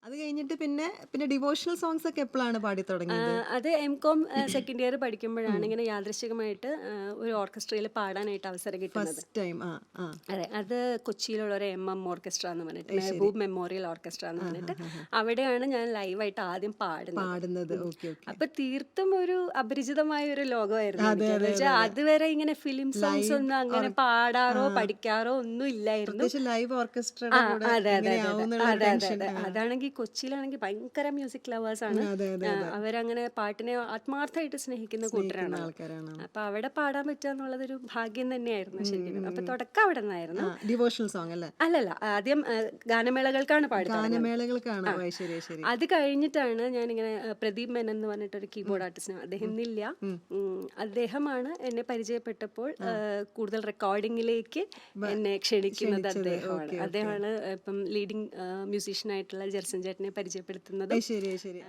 അത് കഴിഞ്ഞിട്ട് പിന്നെ പിന്നെ ഡിവോഷണൽ സോങ്സ് ഒക്കെ എപ്പോഴാണ് പാടി തുടങ്ങിയത്? അത് എം.കോം സെക്കൻഡ് ഇയർ പഠിക്കുമ്പോഴാണ് ഇങ്ങനെ യാദൃശ്ചികമായിട്ട് ഒരു ഓർക്കസ്ട്രയിൽ പാടാനായിട്ട് അവസരം കിട്ടുന്നത്. First time. ആ ആ അതെ, അത് കൊച്ചിയിലുള്ള ഒരു MM ഓർക്കസ്ട്ര എന്ന് പറഞ്ഞിട്ട്, മെഹബൂബ് മെമ്മോറിയൽ ഓർക്കസ്ട്ര എന്ന് പറഞ്ഞിട്ട്, അവിടെയാണ് ഞാൻ ലൈവായിട്ട് ആദ്യം പാടുന്നത്. പാടുന്നത്. Okay okay. അപ്പൊ തീർത്തും ഒരു അപരിചിതമായ ഒരു ലോകമായിരുന്നു എനിക്ക്. എന്ന് വെച്ചാൽ അതുവരെ ഇങ്ങനെ ഫിലിം സോങ്സ് ഒന്നും അങ്ങനെ പാടാറോ പഠിക്കാറോ ഒന്നും ഇല്ലായിരുന്നു. പ്രത്യേകിച്ച് ലൈവ് ഓർക്കസ്ട്രയുടെ കൂടെ അതെ അതെ അതെ എങ്ങനെയാവുന്നുള്ള അതെ അതെ ടെൻഷൻ. അതെ. അതാണെങ്കിൽ കൊച്ചിയിലാണെങ്കിൽ ഭയങ്കര മ്യൂസിക് ലവേഴ്സ് ആണ്. അതെ അതെ അവരങ്ങനെ പാട്ടിനെ ആത്മാർത്ഥമായിട്ട് സ്നേഹിക്കുന്ന കൂട്ടരാണ്. ആൾക്കാരാണ്. അപ്പൊ അവിടെ പാടാൻ പറ്റുക എന്നുള്ളതൊരു ഭാഗ്യം തന്നെയായിരുന്നു ശരിക്കും. അപ്പൊ തുടക്കം അവിടെ നിന്നായിരുന്നു. ഡിവോഷണൽ സോങ് അല്ലേ? അല്ലല്ല, ആദ്യം ഗാനമേളകൾക്കാണ് പാടി തുടങ്ങുന്നത്. ഗാനമേളകൾക്കാണ്. ഓ, ശരി ശരി. അത് കഴിഞ്ഞിട്ടാണ് ഞാനിങ്ങനെ പ്രദീപ് മേനൻ എന്ന് പറഞ്ഞിട്ടൊരു കീബോർഡ് ആർട്ടിസ്റ്റ്, അദ്ദേഹം ഇന്നില്ല. അദ്ദേഹമാണ് എന്നെ പരിചയപ്പെട്ടപ്പോൾ കൂടുതൽ റെക്കോർഡിങ്ങിലേക്ക് എന്നെ ക്ഷണിക്കുന്നത്. അദ്ദേഹമാണ് ഇപ്പം ലീഡിങ് മ്യൂസീഷ്യനായിട്ടുള്ള ജെർസൻ ചേട്ടനെ പരിചയപ്പെടുത്തുന്നത്. ശരി ശരി.